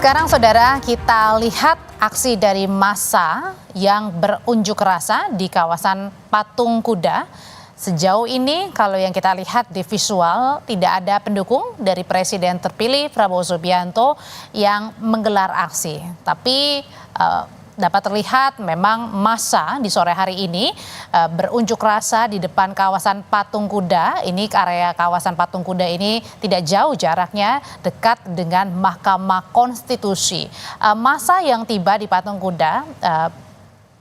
Sekarang saudara, kita lihat aksi dari massa yang berunjuk rasa di kawasan Patung Kuda. Sejauh ini kalau yang kita lihat di visual tidak ada pendukung dari Presiden terpilih Prabowo Subianto yang menggelar aksi. Tapi dapat terlihat memang massa di sore hari ini berunjuk rasa di depan kawasan Patung Kuda. Ini area kawasan Patung Kuda ini tidak jauh jaraknya, dekat dengan Mahkamah Konstitusi. Massa yang tiba di Patung Kuda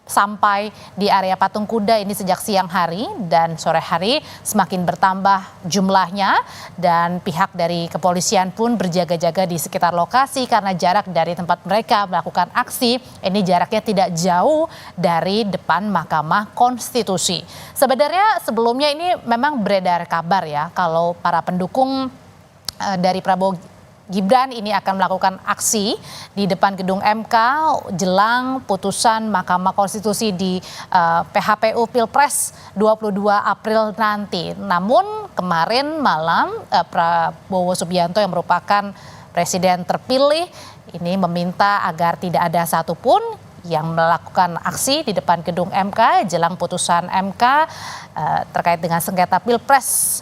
sampai di area Patung Kuda ini sejak siang hari dan sore hari semakin bertambah jumlahnya, dan pihak dari kepolisian pun berjaga-jaga di sekitar lokasi karena jarak dari tempat mereka melakukan aksi ini jaraknya tidak jauh dari depan Mahkamah Konstitusi. Sebenarnya sebelumnya ini memang beredar kabar ya kalau para pendukung dari Prabowo Gibran ini akan melakukan aksi di depan gedung MK jelang putusan Mahkamah Konstitusi di PHPU Pilpres 22 April nanti. Namun kemarin malam Prabowo Subianto yang merupakan presiden terpilih ini meminta agar tidak ada satupun yang melakukan aksi di depan gedung MK jelang putusan MK terkait dengan sengketa Pilpres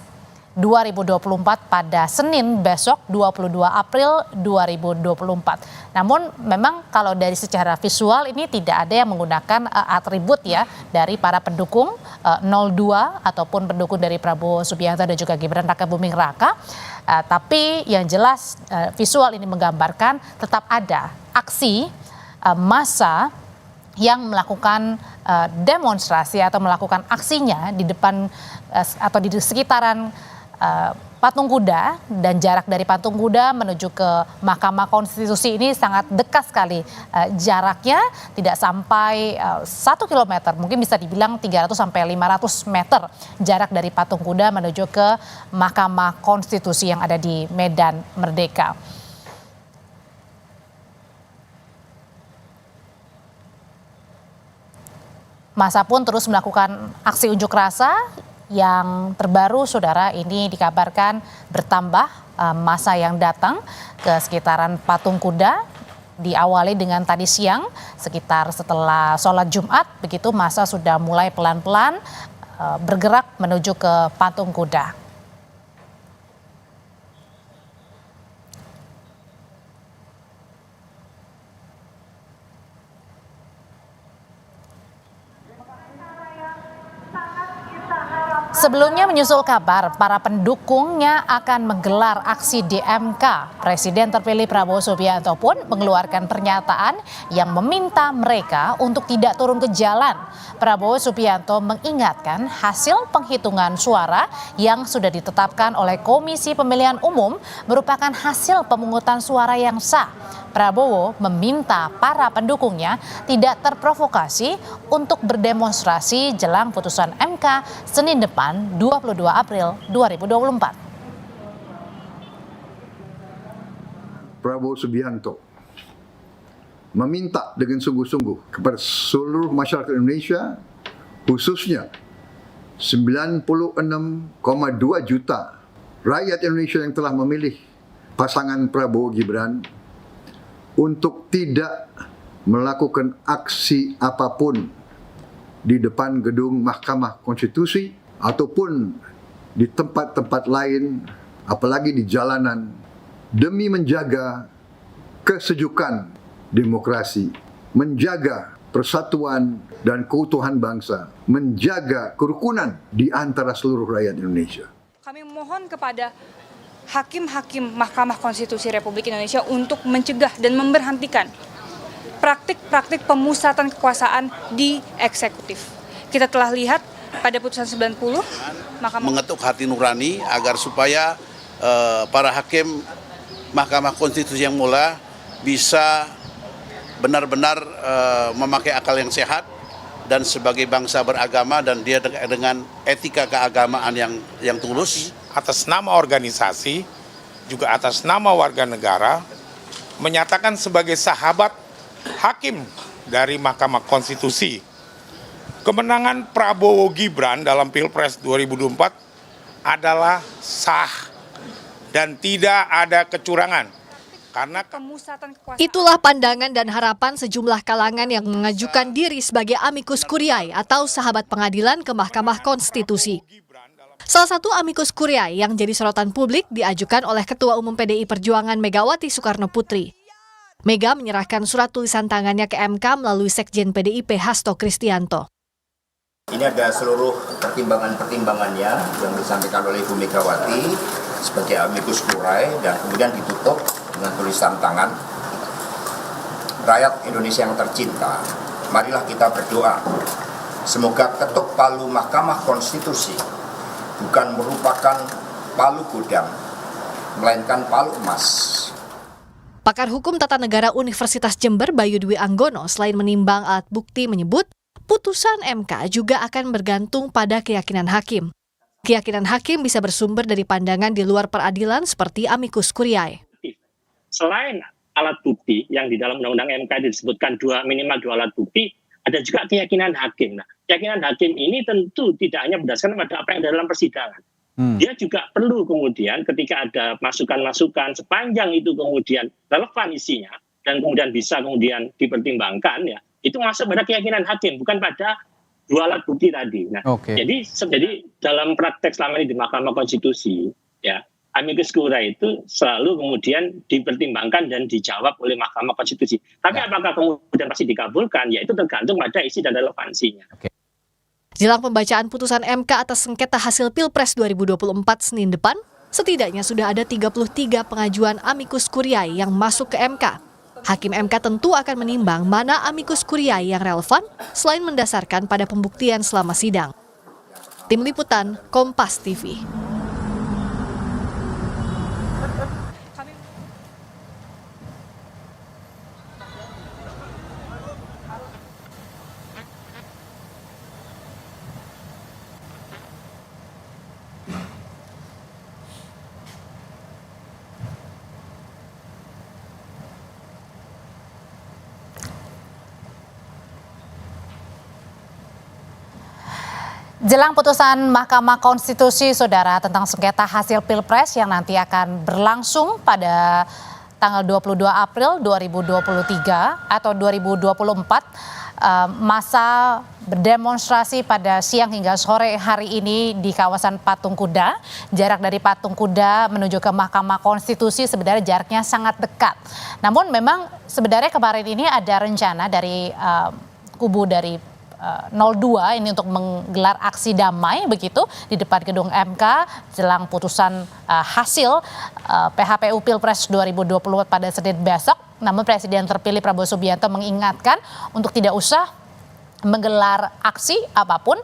2024 pada Senin besok 22 April 2024. Namun memang kalau dari secara visual ini tidak ada yang menggunakan atribut ya dari para pendukung 02 ataupun pendukung dari Prabowo Subianto dan juga Gibran Rakabuming Raka. Tapi yang jelas visual ini menggambarkan tetap ada aksi massa yang melakukan demonstrasi atau melakukan aksinya di depan atau di sekitaran Patung Kuda, dan jarak dari Patung Kuda menuju ke Mahkamah Konstitusi ini sangat dekat sekali. Jaraknya tidak sampai 1 kilometer, mungkin bisa dibilang 300 sampai 500 meter jarak dari Patung Kuda menuju ke Mahkamah Konstitusi yang ada di Medan Merdeka. Massa pun terus melakukan aksi unjuk rasa. Yang terbaru saudara, ini dikabarkan bertambah massa yang datang ke sekitaran Patung Kuda. Diawali dengan tadi siang sekitar setelah sholat Jumat, begitu massa sudah mulai pelan-pelan bergerak menuju ke Patung Kuda. Sebelumnya menyusul kabar para pendukungnya akan menggelar aksi di MK, Presiden terpilih Prabowo Subianto pun mengeluarkan pernyataan yang meminta mereka untuk tidak turun ke jalan. Prabowo Subianto mengingatkan hasil penghitungan suara yang sudah ditetapkan oleh Komisi Pemilihan Umum merupakan hasil pemungutan suara yang sah. Prabowo meminta para pendukungnya tidak terprovokasi untuk berdemonstrasi jelang putusan MK Senin depan 22 April 2024. Prabowo Subianto meminta dengan sungguh-sungguh kepada seluruh masyarakat Indonesia, khususnya 96,2 juta rakyat Indonesia yang telah memilih pasangan Prabowo Gibran, untuk tidak melakukan aksi apapun di depan gedung Mahkamah Konstitusi ataupun di tempat-tempat lain, apalagi di jalanan, demi menjaga kesejukan demokrasi, menjaga persatuan dan keutuhan bangsa, menjaga kerukunan di antara seluruh rakyat Indonesia. Kami mohon kepada hakim-hakim Mahkamah Konstitusi Republik Indonesia untuk mencegah dan memberhentikan praktik-praktik pemusatan kekuasaan di eksekutif. Kita telah lihat pada putusan 90, Mahkamah mengetuk hati nurani agar supaya para hakim Mahkamah Konstitusi yang mulia bisa benar-benar memakai akal yang sehat dan sebagai bangsa beragama, dan dia dengan etika keagamaan yang tulus. Atas nama organisasi, juga atas nama warga negara, menyatakan sebagai sahabat hakim dari Mahkamah Konstitusi, kemenangan Prabowo Gibran dalam Pilpres 2024 adalah sah dan tidak ada kecurangan. Karena pemusatan kekuasaan. Itulah pandangan dan harapan sejumlah kalangan yang mengajukan diri sebagai amicus curiae atau sahabat pengadilan ke Mahkamah Konstitusi. Salah satu amicus curiae yang jadi sorotan publik diajukan oleh Ketua Umum PDI Perjuangan Megawati Soekarno Putri. Mega menyerahkan surat tulisan tangannya ke MK melalui Sekjen PDIP Hasto Kristianto. Ini ada seluruh pertimbangan-pertimbangannya yang disampaikan oleh Ibu Megawati sebagai amicus curiae dan kemudian ditutup dengan tulisan tangan. Rakyat Indonesia yang tercinta, marilah kita berdoa. Semoga ketuk palu Mahkamah Konstitusi bukan merupakan palu gudang, melainkan palu emas. Pakar Hukum Tata Negara Universitas Jember Bayu Dwi Anggono selain menimbang alat bukti menyebut, putusan MK juga akan bergantung pada keyakinan hakim. Keyakinan hakim bisa bersumber dari pandangan di luar peradilan seperti amicus curiae. Selain alat bukti yang di dalam Undang-Undang MK disebutkan minimal 2 alat bukti, ada juga keyakinan hakim. Nah, keyakinan hakim ini tentu tidak hanya berdasarkan pada apa yang ada dalam persidangan. Dia juga perlu kemudian ketika ada masukan-masukan sepanjang itu kemudian relevan isinya dan kemudian bisa kemudian dipertimbangkan, ya itu masuk pada keyakinan hakim, bukan pada 2 alat bukti tadi. Nah, jadi dalam praktek selama ini di Mahkamah Konstitusi, ya amicus curiae itu selalu kemudian dipertimbangkan dan dijawab oleh Mahkamah Konstitusi. Tapi apakah kemudian pasti dikabulkan? Ya itu tergantung pada isi dan relevansinya. Jelang pembacaan putusan MK atas sengketa hasil Pilpres 2024 Senin depan, setidaknya sudah ada 33 pengajuan amicus curiae yang masuk ke MK. Hakim MK tentu akan menimbang mana amicus curiae yang relevan selain mendasarkan pada pembuktian selama sidang. Tim Liputan, Kompas TV. Jelang putusan Mahkamah Konstitusi, Saudara, tentang sengketa hasil Pilpres yang nanti akan berlangsung pada tanggal 22 April 2023 atau 2024, masa berdemonstrasi pada siang hingga sore hari ini di kawasan Patung Kuda. Jarak dari Patung Kuda menuju ke Mahkamah Konstitusi sebenarnya jaraknya sangat dekat. Namun memang sebenarnya kemarin ini ada rencana dari kubu dari 02 ini untuk menggelar aksi damai begitu di depan gedung MK jelang putusan hasil PHPU Pilpres 2024 pada Senin besok. Namun Presiden terpilih Prabowo Subianto mengingatkan untuk tidak usah menggelar aksi apapun.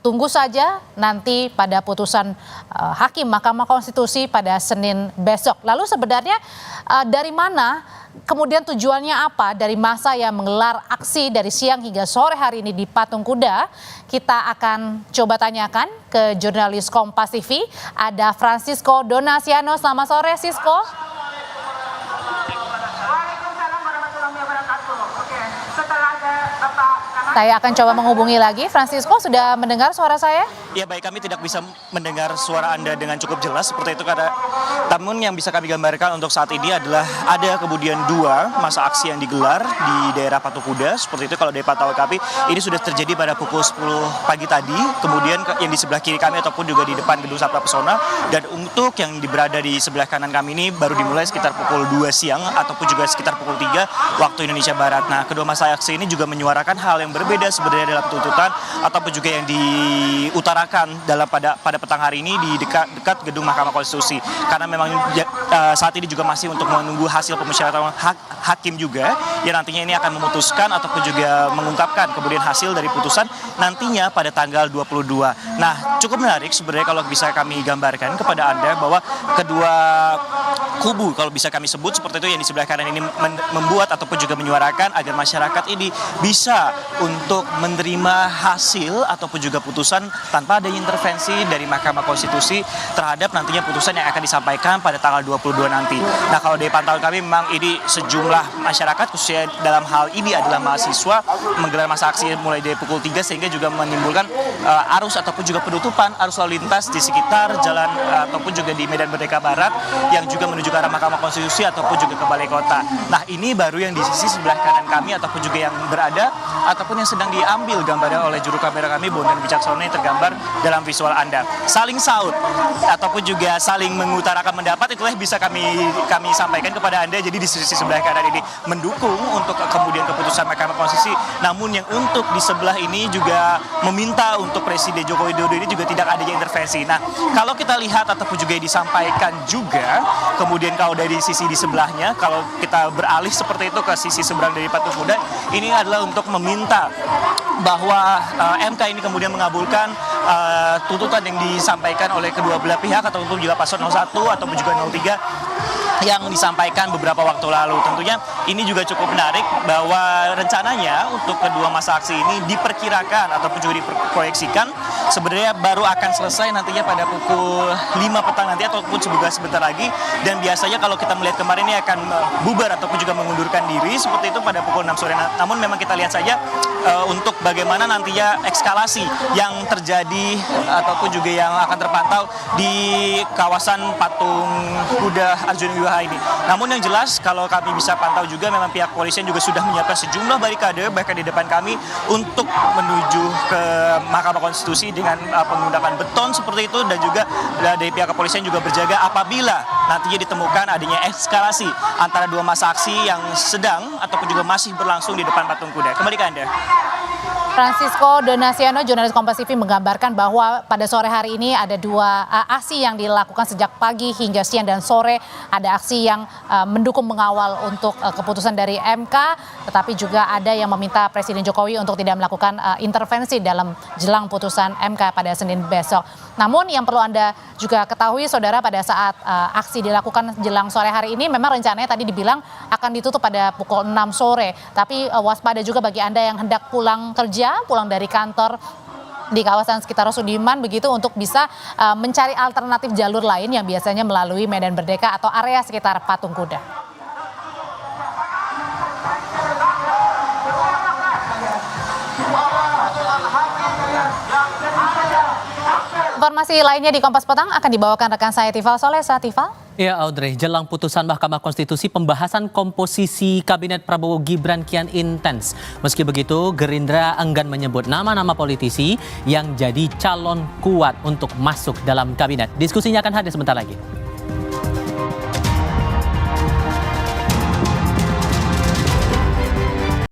Tunggu saja nanti pada putusan Hakim Mahkamah Konstitusi pada Senin besok. Lalu sebenarnya dari mana, kemudian tujuannya apa dari masa yang menggelar aksi dari siang hingga sore hari ini di Patung Kuda? Kita akan coba tanyakan ke jurnalis Kompas TV. Ada Francisco Donasiano. Selamat sore, Sisko. Saya akan coba menghubungi lagi. Francisco, sudah mendengar suara saya? Ya baik, kami tidak bisa mendengar suara Anda dengan cukup jelas seperti itu. Namun yang bisa kami gambarkan untuk saat ini adalah ada kemudian 2 masa aksi yang digelar di daerah Patung Kuda. Seperti itu kalau dari pantauan kami, ini sudah terjadi pada pukul 10 pagi tadi. Kemudian yang di sebelah kiri kami ataupun juga di depan gedung Sabta Pesona. Dan untuk yang berada di sebelah kanan kami ini baru dimulai sekitar pukul 2 siang ataupun juga sekitar pukul 3 waktu Indonesia Barat. Nah, kedua masa aksi ini juga menyuarakan hal yang berbeda sebenarnya dalam tuntutan ataupun juga yang diutarakan dalam pada petang hari ini di dekat gedung Mahkamah Konstitusi. Karena memang saat ini juga masih untuk menunggu hasil pemusyawaratan hakim juga yang nantinya ini akan memutuskan ataupun juga mengungkapkan kemudian hasil dari putusan nantinya pada tanggal 22. Nah, cukup menarik sebenarnya kalau bisa kami gambarkan kepada Anda bahwa kedua kubu kalau bisa kami sebut seperti itu yang di sebelah kanan ini membuat ataupun juga menyuarakan agar masyarakat ini bisa untuk menerima hasil ataupun juga putusan tanpa tanpa adanya intervensi dari Mahkamah Konstitusi terhadap nantinya putusan yang akan disampaikan pada tanggal 22 nanti. Nah, kalau dari pantauan kami memang ini sejumlah masyarakat khususnya dalam hal ini adalah mahasiswa menggelar masa aksi mulai dari pukul 3 sehingga juga menimbulkan arus ataupun juga penutupan arus lalu lintas di sekitar jalan ataupun juga di Medan Merdeka Barat yang juga menuju ke arah Mahkamah Konstitusi ataupun juga ke Balai Kota. Nah, ini baru yang di sisi sebelah kanan kami ataupun juga yang berada ataupun yang sedang diambil gambarnya oleh juru kamera kami Bondan Wicaksono yang tergambar dalam visual Anda. Saling saut ataupun juga saling mengutarakan pendapat itulah bisa kami sampaikan kepada Anda. Jadi di sisi sebelah kanan ini mendukung untuk kemudian keputusan Mahkamah Konstitusi, namun yang untuk di sebelah ini juga meminta untuk Presiden Joko Widodo ini juga tidak adanya intervensi. Nah, kalau kita lihat ataupun juga disampaikan juga, kemudian kalau dari sisi di sebelahnya, kalau kita beralih seperti itu ke sisi seberang dari Patung Kuda, ini adalah untuk meminta bahwa MK ini kemudian mengabulkan tuntutan yang disampaikan oleh kedua belah pihak ataupun juga paslon 01 ataupun juga 03 yang disampaikan beberapa waktu lalu. Tentunya ini juga cukup menarik bahwa rencananya untuk kedua masa aksi ini diperkirakan ataupun juga diproyeksikan sebenarnya baru akan selesai nantinya pada pukul 5 petang nanti ataupun juga sebentar lagi, dan biasanya kalau kita melihat kemarin ini akan bubar ataupun juga mengundurkan diri seperti itu pada pukul 6 sore. Namun memang kita lihat saja untuk bagaimana nantinya eskalasi yang terjadi ataupun juga yang akan terpantau di kawasan Patung Kuda Arjuna Wiwaha ini. Namun yang jelas kalau kami bisa pantau juga memang pihak kepolisian juga sudah menyiapkan sejumlah barikade bahkan di depan kami untuk menuju ke Mahkamah Konstitusi dengan penggunaan beton seperti itu, dan juga dari pihak kepolisian juga berjaga apabila nantinya ditemukan adanya eskalasi antara dua masa aksi yang sedang ataupun juga masih berlangsung di depan Patung Kuda. Kembali ke Anda. Francisco Donasiano, jurnalis Kompas TV, menggambarkan bahwa pada sore hari ini ada dua aksi yang dilakukan sejak pagi hingga siang dan sore. Ada aksi yang mendukung mengawal untuk keputusan dari MK, tetapi juga ada yang meminta Presiden Jokowi untuk tidak melakukan intervensi dalam jelang putusan MK pada Senin besok. Namun yang perlu Anda juga ketahui, saudara, pada saat aksi dilakukan jelang sore hari ini memang rencananya tadi dibilang akan ditutup pada pukul 6 sore. Tapi waspada juga bagi Anda yang hendak pulang kerja, pulang dari kantor di kawasan sekitar Sudirman begitu, untuk bisa mencari alternatif jalur lain yang biasanya melalui Medan Merdeka atau area sekitar Patung Kuda. Informasi lainnya di Kompas Petang akan dibawakan rekan saya Tifal Solesa. Tifal? Ya, Audrey, jelang putusan Mahkamah Konstitusi, pembahasan komposisi Kabinet Prabowo Gibran kian intens. Meski begitu, Gerindra enggan menyebut nama-nama politisi yang jadi calon kuat untuk masuk dalam kabinet. Diskusinya akan hadir sebentar lagi.